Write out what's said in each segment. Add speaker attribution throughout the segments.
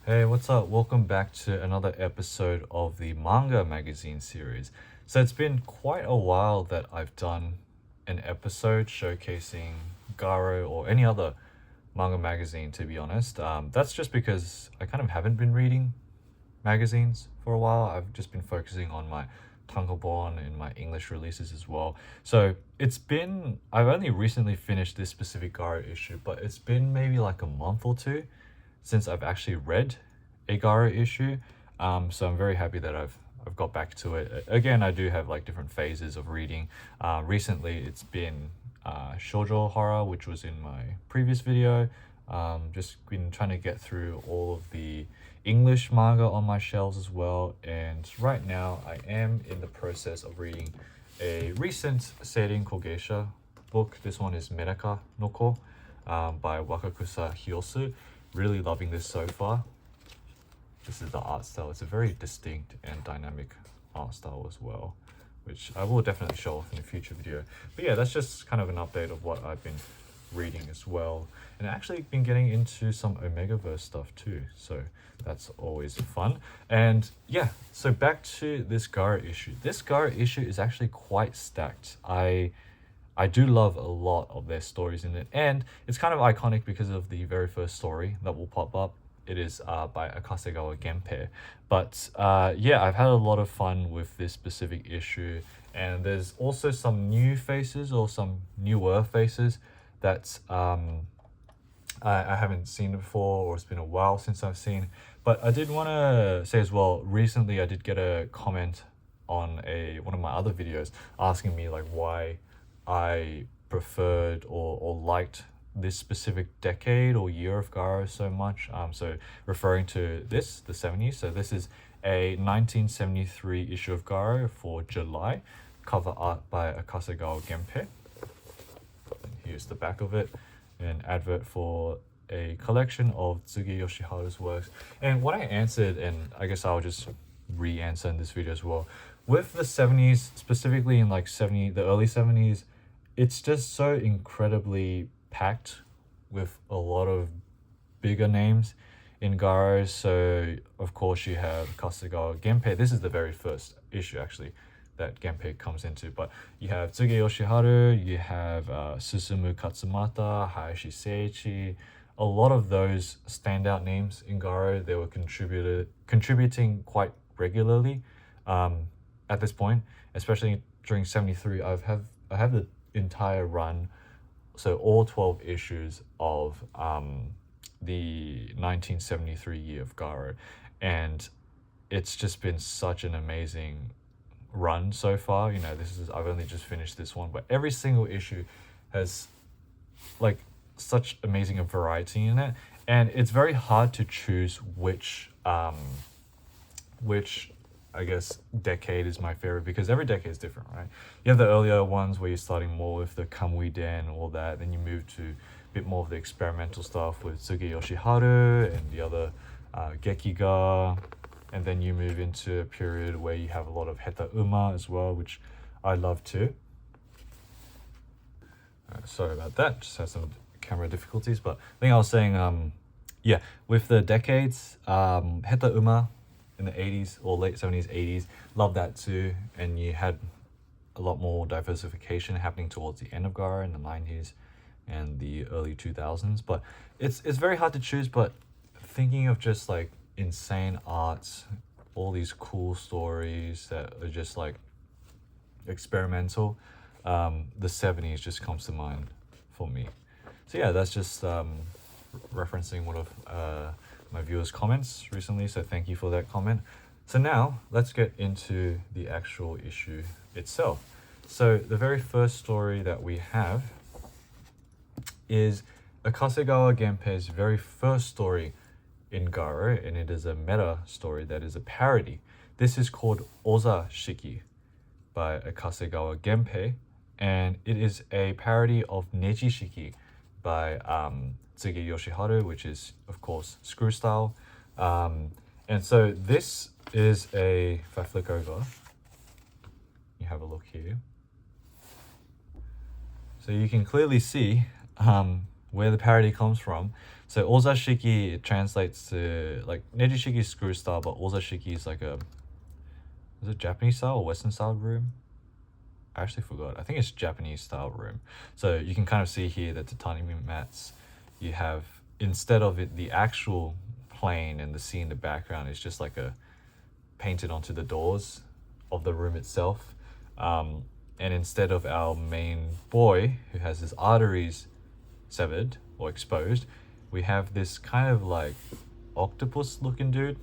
Speaker 1: Hey, what's up? Welcome back to another episode of the Manga magazine series. So it's been quite a while that I've done an episode showcasing Garo or any other manga magazine, to be honest. That's just because I kind of haven't been reading magazines for a while. I've just been focusing on my tankobon and my English releases as well. So I've only recently finished this specific Garo issue, but it's been maybe like a month or two since I've actually read a Garo issue. So I'm very happy that I've got back to it. Again, I do have like different phases of reading. Recently, it's been shoujo horror, which was in my previous video. Just been trying to get through all of the English manga on my shelves as well. And right now, I am in the process of reading a recent Seirin Kogeisha book. This one is Menaka no Ko by Wakakusa Hyosu. Really loving this so far. This is the art style. It's a very distinct and dynamic art style as well, which I will definitely show off in a future video. But yeah, that's just kind of an update of what I've been reading as well. And actually been getting into some Omegaverse stuff too, so that's always fun. And yeah, so back to this Garo issue. This Garo issue is actually quite stacked. I do love a lot of their stories in it, and it's kind of iconic because of the very first story that will pop up. It is by Akasegawa Genpei. But yeah, I've had a lot of fun with this specific issue, and there's also some new faces or some newer faces that I haven't seen before, or it's been a while since I've seen. But I did want to say as well, recently I did get a comment on one of my other videos asking me like why I preferred or liked this specific decade or year of Garo so much. So referring to this, the 70s. So this is a 1973 issue of Garo for July, cover art by Akasegawa Genpei. And here's the back of it, an advert for a collection of Tsugi Yoshiharu's works. And what I answered, and I guess I'll just re-answer in this video as well, with the 70s, specifically in like the early 70s, it's just so incredibly packed with a lot of bigger names in Garo. So of course you have Akasegawa Genpei. This is the very first issue actually that Genpei comes into, but you have Tsuge Yoshiharu, you have Susumu Katsumata, Hayashi Seiichi. A lot of those standout names in Garo, they were contributing quite regularly at this point, especially during 73. I have the entire run, so all 12 issues of the 1973 year of Garo, and it's just been such an amazing run so far. You know, I've only just finished this one, but every single issue has like such amazing a variety in it, and it's very hard to choose which I guess decade is my favorite, because every decade is different, right? You have the earlier ones where you're starting more with the Kamui Den and all that, then you move to a bit more of the experimental stuff with Tsuge Yoshiharu and the other Gekiga, and then you move into a period where you have a lot of Heta Uma as well, which I love too. Sorry about that, just had some camera difficulties, but I think I was saying, yeah, with the decades, Heta Uma in the 80s or late 70s, 80s, love that too. And you had a lot more diversification happening towards the end of Garo in the 90s and the early 2000s. But it's very hard to choose, but thinking of just like insane arts, all these cool stories that are just like experimental, the 70s just comes to mind for me. So yeah, that's just referencing one of my viewers' comments recently, so thank you for that comment. So now let's get into the actual issue itself. So the very first story that we have is Akasegawa Genpei's very first story in Garo, and it is a meta story that is a parody. This is called Ozashiki by Akasegawa Genpei, and it is a parody of Nejishiki by Tsuge Yoshiharu, which is of course screw style. And so this is if I flick over, you have a look here. So you can clearly see where the parody comes from. So Ozashiki, it translates to like Nejishiki is screw style, but Ozashiki is like is it Japanese style or Western style room? I actually forgot. I think it's Japanese style room. So you can kind of see here that the tatami mats, you have, instead of it, the actual plane and the sea in the background is just like a painted onto the doors of the room itself. And instead of our main boy who has his arteries severed or exposed, we have this kind of like octopus looking dude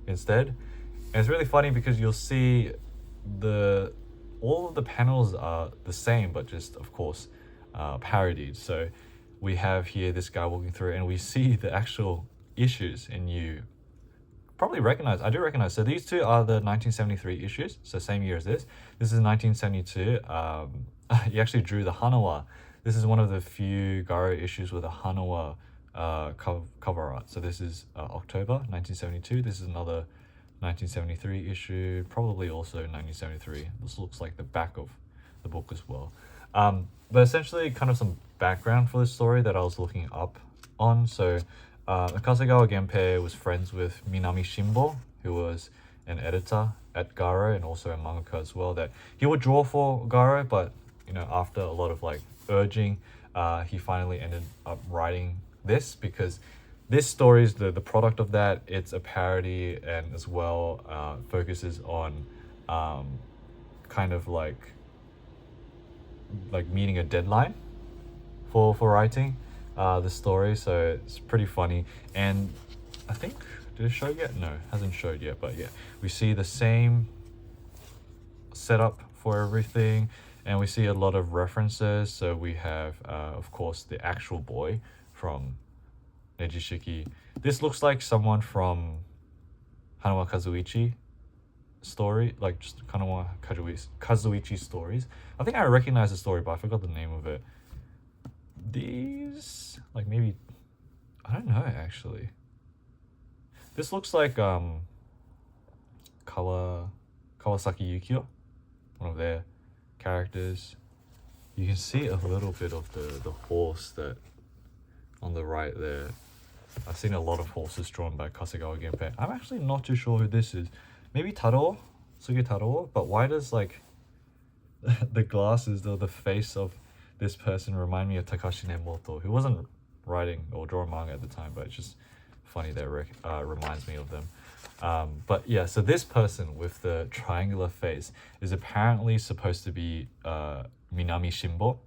Speaker 1: instead. And it's really funny because you'll see all of the panels are the same, but just of course parodied. So we have here this guy walking through and we see the actual issues, and you probably recognize, I do recognize. So these two are the 1973 issues, so same year as this. This is 1972. He actually drew the Hanawa. This is one of the few Garo issues with a Hanawa cover art. So this is October 1972. This is another 1973 issue, probably also 1973. This looks like the back of the book as well. But essentially kind of some background for this story that I was looking up on. So Akasegawa Genpei was friends with Minami Shimbo, who was an editor at Garo and also a mangaka as well, that he would draw for Garo, but after a lot of like urging, he finally ended up writing this, because this story is the product of that. It's a parody and as well focuses on kind of like meeting a deadline for writing the story. So it's pretty funny. And I think, did it show yet? No, hasn't showed yet. But yeah, we see the same setup for everything, and we see a lot of references. So we have, of course, the actual boy from Nejishiki. This looks like someone from Hanawa Kazuichi story, like just Hanawa Kazuichi stories. I think I recognize the story, but I forgot the name of it. These, like maybe, I don't know actually. This looks like Kawasaki Yukio, one of their characters. You can see a little bit of the horse that on the right there. I've seen a lot of horses drawn by Akasegawa Genpei. I'm actually not too sure who this is. Maybe Taro, Suge Taro, but why does like the glasses, the face of this person remind me of Takashi Nemoto, who wasn't writing or drawing manga at the time, but it's just funny that reminds me of them. But yeah, so this person with the triangular face is apparently supposed to be Minami Shimbo,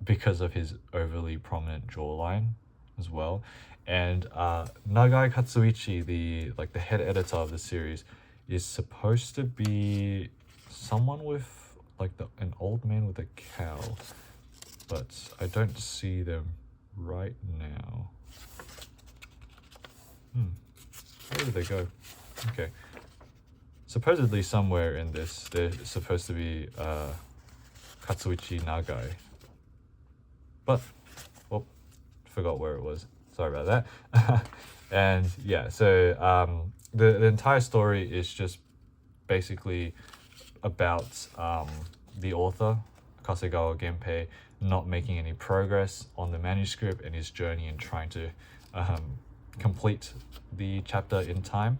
Speaker 1: because of his overly prominent jawline as well. And Nagai Katsuichi, the head editor of the series, is supposed to be someone with like an old man with a cow, but I don't see them right now. Where did they go? Okay. Supposedly somewhere in this, they're supposed to be Katsuichi Nagai. But, forgot where it was. Sorry about that. And yeah, so the entire story is just basically about the author, Akasegawa Genpei, not making any progress on the manuscript and his journey in trying to complete the chapter in time.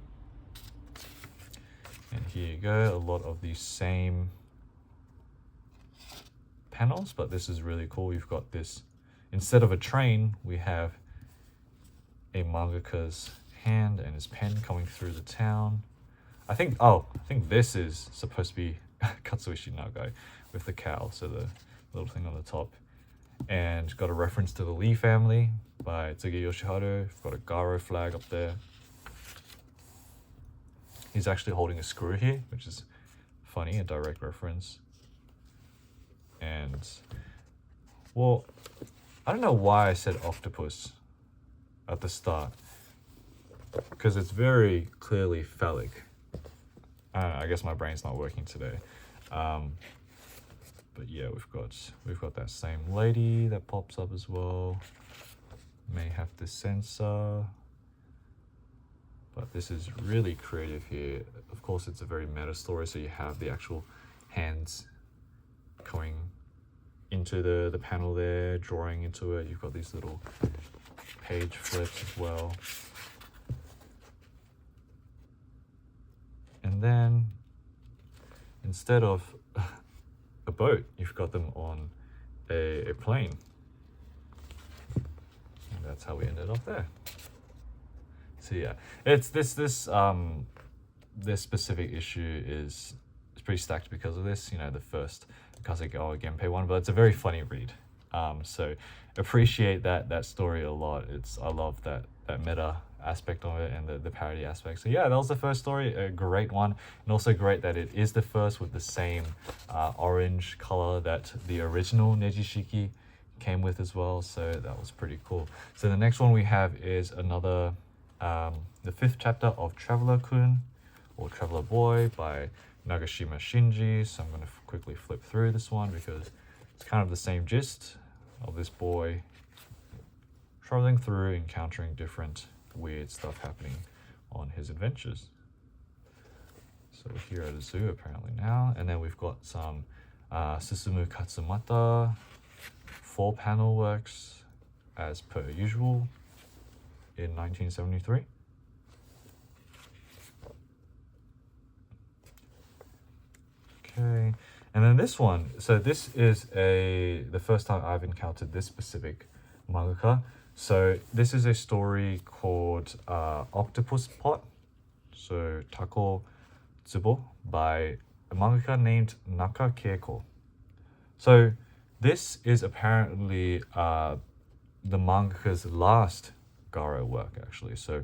Speaker 1: And here you go, a lot of the same panels, but this is really cool. You've got this, instead of a train, we have a mangaka's hand and his pen coming through the town. I think this is supposed to be Katsuichi Nagai with the cow, so the little thing on the top. And got a reference to the Lee family by Tsuge Yoshiharu. Got a Garo flag up there. He's actually holding a screw here, which is funny, a direct reference. And, well, I don't know why I said octopus at the start, because it's very clearly phallic. I don't know, I guess my brain's not working today. But yeah, we've got that same lady that pops up as well. May have to censor, but this is really creative here. Of course, it's a very meta story, so you have the actual hands going into the panel there, drawing into it. You've got these little page flips as well. And then instead of a boat, you've got them on a plane. And that's how we ended up there. So yeah, it's this specific issue is pretty stacked because of this. The first Akasegawa Genpei one, but it's a very funny read. So appreciate that story a lot. I love that meta aspect of it and the parody aspect. So yeah, that was the first story, a great one, and also great that it is the first with the same orange color that the original Nejishiki came with as well. So that was pretty cool. So the next one we have is another the 5th chapter of Traveler-kun or Traveler Boy by Nagashima Shinji. So I'm going to quickly flip through this one because it's kind of the same gist of this boy traveling through, encountering different weird stuff happening on his adventures. So we're here at a zoo apparently now, and then we've got some Susumu Katsumata 4-panel works as per usual in 1973. Okay, and then this one, so this is the first time I've encountered this specific mangaka. So this is a story called Octopus Pot, so Tako Tsubo, by a mangaka named Naka Keiko. So this is apparently the mangaka's last Garo work, actually. So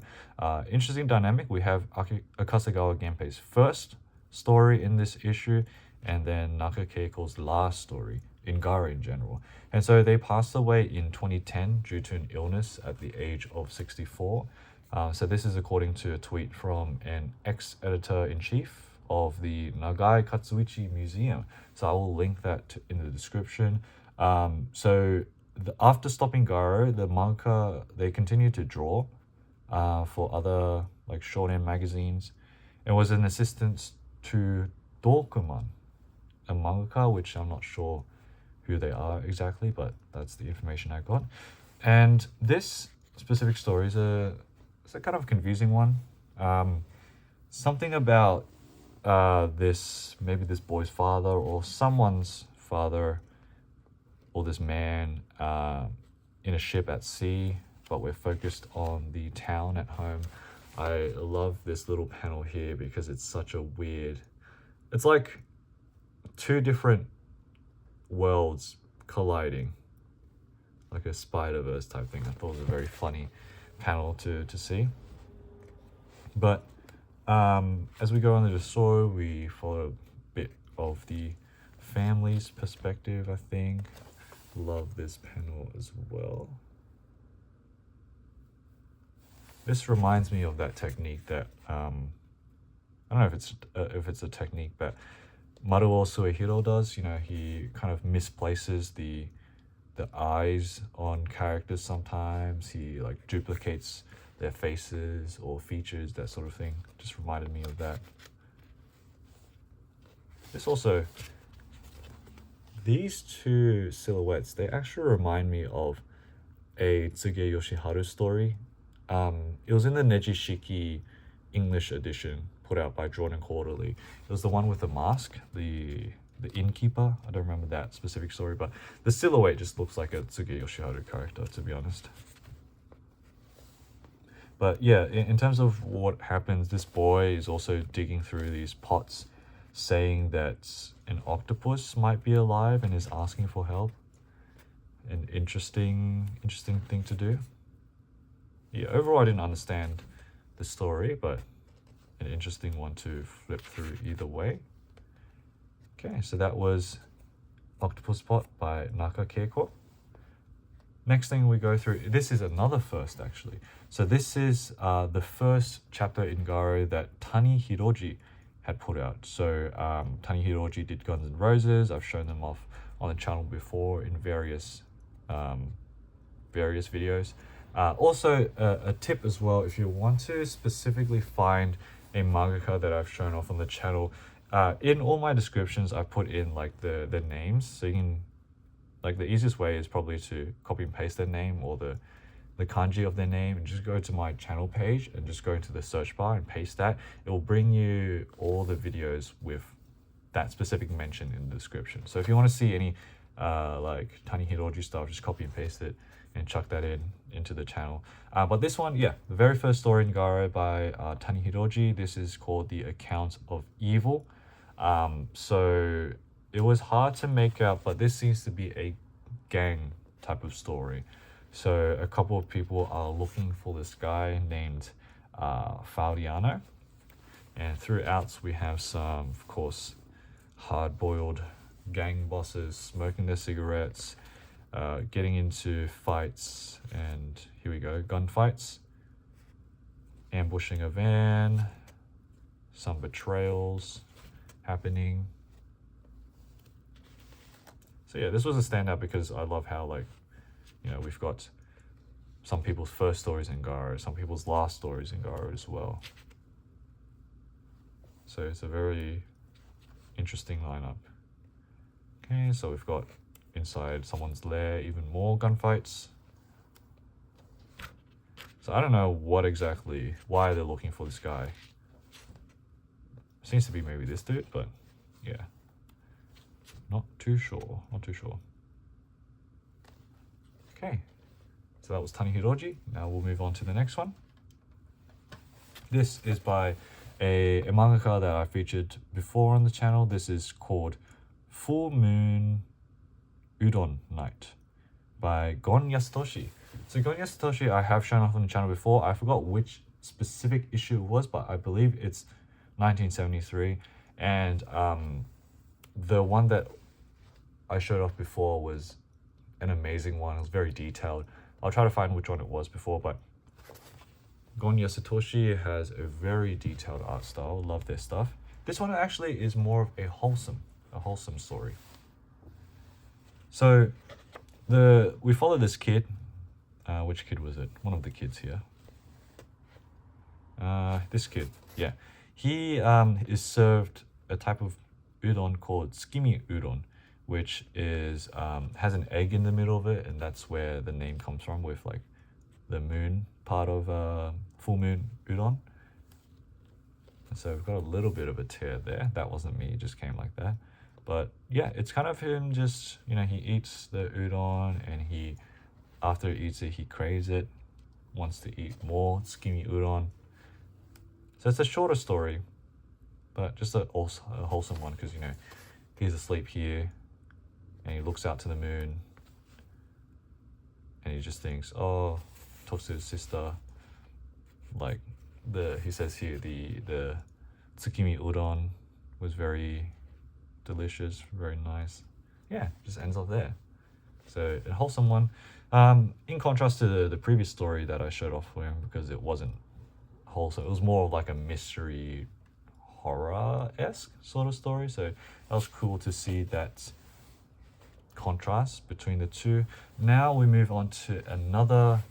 Speaker 1: interesting dynamic. We have Akasegawa Genpei's first story in this issue, and then Naka Keiko's last story in Garo in general. And so they passed away in 2010 due to an illness at the age of 64. So this is according to a tweet from an ex-editor-in-chief of the Nagai Katsuichi Museum. So I will link that in the description. After stopping Garo, the manga, they continued to draw for other like shonen magazines, and was an assistant to Dokuman, a mangaka, which I'm not sure who they are exactly, but that's the information I got. And this specific story is a kind of confusing one. Something about maybe this boy's father or someone's father, or this man in a ship at sea, but we're focused on the town at home. I love this little panel here because it's such a weird, it's like two different worlds colliding, like a Spider-Verse type thing. I thought it was a very funny panel to see. But as we go on the story, we follow a bit of the family's perspective, I think. Love this panel as well. This reminds me of that technique that I don't know if it's a technique, but Maruo Suehiro does. He kind of misplaces the eyes on characters sometimes. He like duplicates their faces or features, that sort of thing. Just reminded me of that. These two silhouettes, they actually remind me of a Tsuge Yoshiharu story. It was in the Nejishiki English edition put out by Drawn and Quarterly. It was the one with the mask, the innkeeper. I don't remember that specific story, but the silhouette just looks like a Tsuge Yoshiharu character, to be honest. But yeah, in terms of what happens, this boy is also digging through these pots, saying that an octopus might be alive and is asking for help. An interesting thing to do. Yeah, overall I didn't understand the story, but an interesting one to flip through either way. Okay, so that was Octopus Pot by Naka Keiko. Next thing we go through, this is another first actually. So this is the first chapter in Garo that Tani Hiroji had put out. So Tani Hiroji did Guns N' Roses. I've shown them off on the channel before in various videos. Also a tip as well, if you want to specifically find a mangaka that I've shown off on the channel, in all my descriptions I put in like the names, so you can, like, the easiest way is probably to copy and paste their name or the kanji of their name and just go to my channel page and just go into the search bar and paste that, it will bring you all the videos with that specific mention in the description. So if you want to see any like Tani Hiroji stuff, just copy and paste it and chuck that into the channel. But this one, yeah, the very first story in Garo by Tani Hiroji, this is called The Account of Evil. So it was hard to make out, but this seems to be a gang type of story. So a couple of people are looking for this guy named Fauriano, and throughout we have some, of course, hard-boiled gang bosses smoking their cigarettes, getting into fights, and here we go, gunfights, ambushing a van, some betrayals happening. So yeah, this was a standout because I love how, like, you know, we've got some people's first stories in Garo, some people's last stories in Garo as well. So it's a very interesting lineup. Okay, so we've got inside someone's lair, even more gunfights. So I don't know why they're looking for this guy. Seems to be maybe this dude, but yeah. Not too sure. Okay, so that was Tani Hiroji. Now we'll move on to the next one. This is by a mangaka that I featured before on the channel. This is called Full Moon Udon Night by Gon Yasutoshi. So Gon Yasutoshi I have shown off on the channel before. I forgot which specific issue it was, but I believe it's 1973. And the one that I showed off before was an amazing one. It was very detailed. I'll try to find which one it was before, but Gon Yasutoshi has a very detailed art style. Love their stuff. This one actually is more of a wholesome story. So we follow this kid. Which kid was it? One of the kids here. This kid, yeah. He is served a type of udon called tsukimi udon, which is has an egg in the middle of it, and that's where the name comes from, with like the moon part of full moon udon. And so we've got a little bit of a tear there. That wasn't me, it just came like that. But yeah, it's kind of him just, you know, he eats the udon, and after he eats it, he craves it, wants to eat more tsukimi udon. So it's a shorter story, but just a wholesome one, because, you know, he's asleep here and he looks out to the moon and he just thinks, oh, talks to his sister, like he says here, the tsukimi udon was very delicious, very nice. Yeah, just ends up there. So a wholesome one. In contrast to the previous story that I showed off for him, because it wasn't wholesome. It was more of like a mystery horror-esque sort of story. So that was cool to see that contrast between the two. Now we move on to another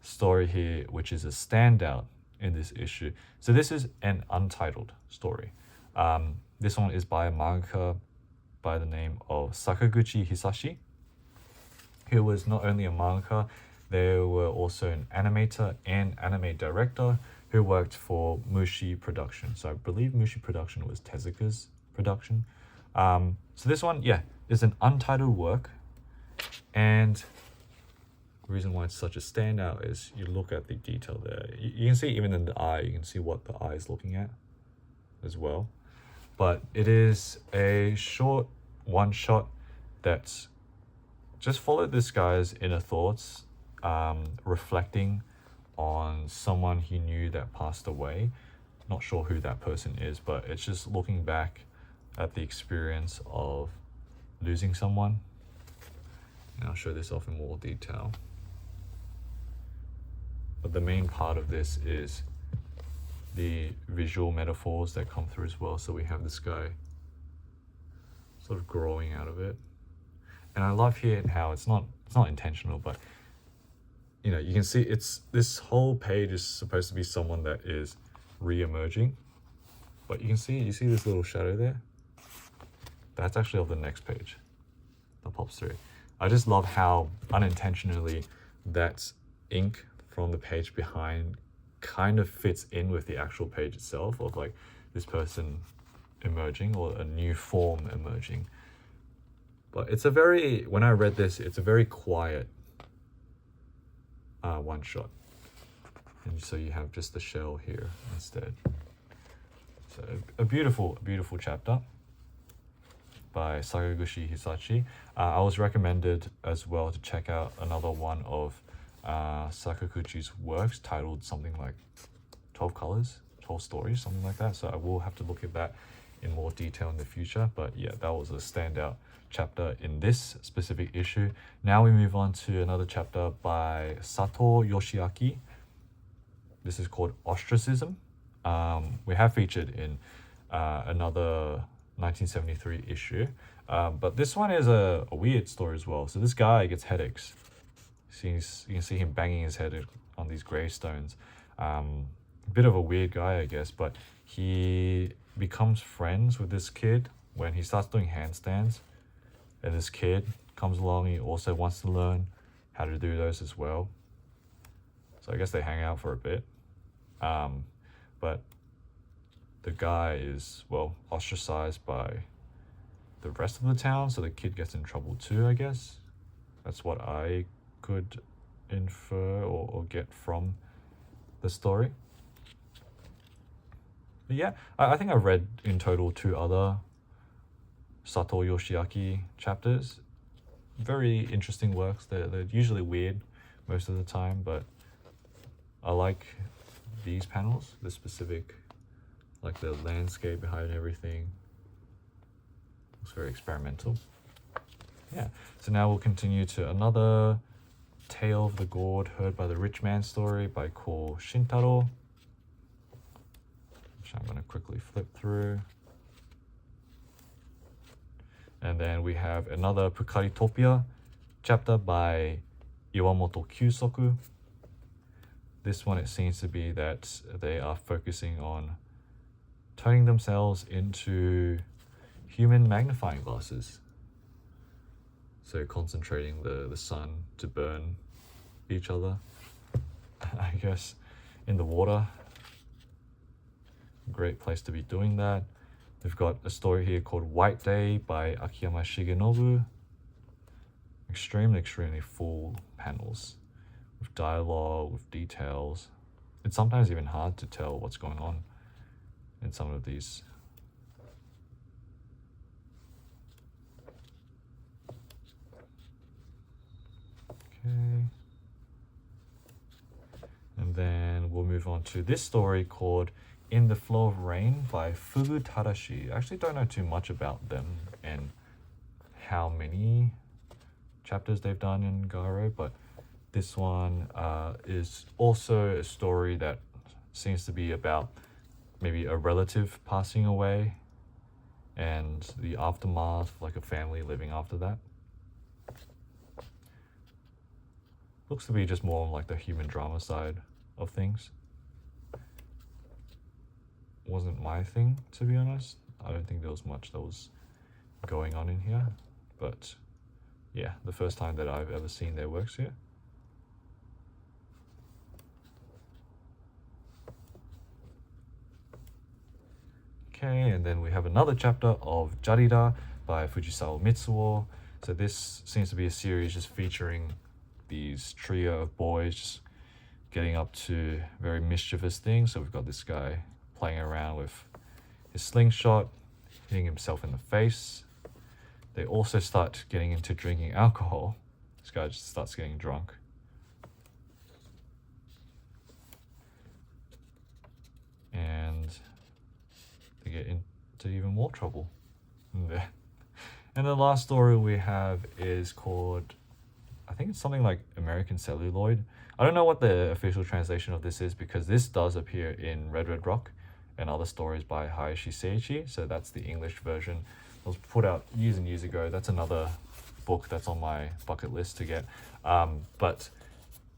Speaker 1: story here, which is a standout in this issue. So this is an Untitled story. This one is by a mangaka by the name of Sakaguchi Hisashi, who was not only a mangaka, they were also an animator and anime director who worked for Mushi Production. So I believe Mushi Production was Tezuka's production. So this one, yeah, is an untitled work. And the reason why it's such a standout is you look at the detail there. You can see even in the eye, you can see what the eye is looking at as well. But it is a short one-shot that's just followed this guy's inner thoughts, reflecting on someone he knew that passed away. Not sure who that person is, but it's just looking back at the experience of losing someone. And I'll show this off in more detail. But the main part of this is the visual metaphors that come through as well. So we have this guy sort of growing out of it. And I love here how it's not intentional, but you know, you can see this whole page is supposed to be someone that is re-emerging, but you see this little shadow there? That's actually of the next page that pops through. I just love how unintentionally that ink from the page behind kind of fits in with the actual page itself of like this person emerging or a new form emerging. But it's a very, when I read this, it's a very quiet one shot. And so you have just the shell here instead. So a beautiful chapter by Sakaguchi Hisashi. I was recommended as well to check out another one of Sakaguchi's works titled something like 12 colors, 12 stories, something like that. So I will have to look at that in more detail in the future. But yeah, that was a standout chapter in this specific issue. Now we move on to another chapter by Satou Yoshiaki. This is called Ostracism. We have featured in another 1973 issue, but this one is a weird story as well. So this guy gets headaches. You can see him banging his head on these gravestones. Bit of a weird guy, I guess, but he becomes friends with this kid when he starts doing handstands, and this kid comes along. He also wants to learn how to do those as well. So I guess they hang out for a bit. But the guy is, well, ostracized by the rest of the town, so the kid gets in trouble too, I guess. That's what I could infer or get from the story. But yeah, I think I've read in total 2 other Satou Yoshiaki chapters. Very interesting works. They're usually weird most of the time, but I like these panels, the specific, like the landscape behind everything. Looks very experimental. Yeah, so now we'll continue to another Tale of the Gourd Heard by the Rich Man story by Kou Shintaro, which I'm going to quickly flip through. And then we have another Pukaritopia chapter by Iwamoto Kyuusoku. This one, it seems to be that they are focusing on turning themselves into human magnifying glasses. So concentrating the sun to burn each other, I guess, in the water. Great place to be doing that. We've got a story here called White Day by Akiyama Shigenobu. Extremely full panels with dialogue, with details. It's sometimes even hard to tell what's going on in some of these. Okay. And then we'll move on to this story called In the Flow of Rain by Fugu Tadashi. I actually don't know too much about them and how many chapters they've done in Garo, but this one is also a story that seems to be about maybe a relative passing away and the aftermath, like a family living after that. Looks to be just more on like the human drama side of things. Wasn't my thing, to be honest. I don't think there was much that was going on in here, but yeah, the first time that I've ever seen their works here. Okay, and then we have another chapter of Jarida by Fujisawa Mitsuo. So this seems to be a series just featuring these trio of boys just getting up to very mischievous things. So we've got this guy playing around with his slingshot, hitting himself in the face. They also start getting into drinking alcohol. This guy just starts getting drunk. And they get into even more trouble. And the last story we have is called, I think it's something like American Celluloid. I don't know what the official translation of this is because this does appear in Red Red Rock and other stories by Hayashi Seiichi. So that's the English version. It was put out years and years ago. That's another book that's on my bucket list to get. But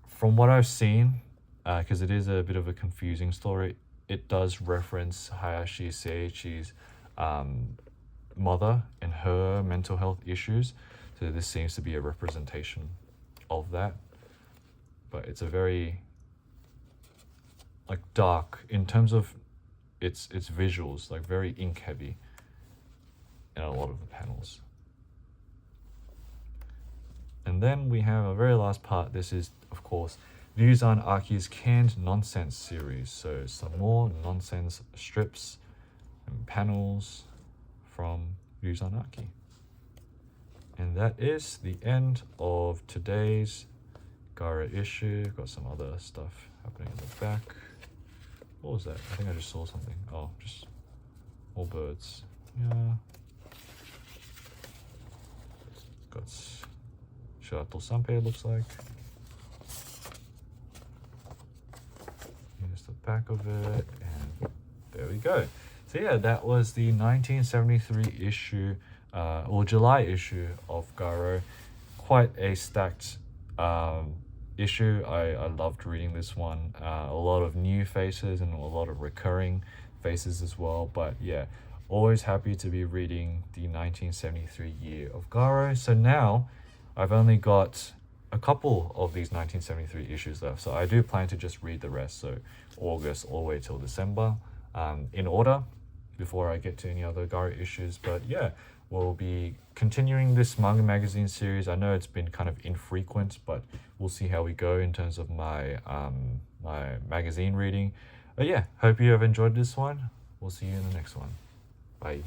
Speaker 1: from what I've seen, because it is a bit of a confusing story, it does reference Hayashi Seiichi's mother and her mental health issues. So this seems to be a representation of that. but it's a very like dark in terms of its visuals, like very ink heavy in a lot of the panels. And then we have a very last part. This is, of course, Ryuzan Aki's Canned Nonsense series. So some more nonsense strips and panels from Ryuzan Aki. And that is the end of today's Garo issue. Got some other stuff happening in the back. What was that? I think I just saw something. Oh, just more birds. Yeah. Got Shirato Sanpei, looks like. Here's the back of it, and there we go. So yeah, that was the 1973 issue, or July issue of Garo. Quite a stacked issue. I loved reading this one. A lot of new faces and a lot of recurring faces as well. But yeah, always happy to be reading the 1973 year of Garo. So now I've only got a couple of these 1973 issues left. So I do plan to just read the rest. So August all the way till December, in order before I get to any other Garo issues. But yeah, we'll be continuing this manga magazine series. I know it's been kind of infrequent, but we'll see how we go in terms of my my magazine reading. But yeah, hope you have enjoyed this one. We'll see you in the next one. Bye.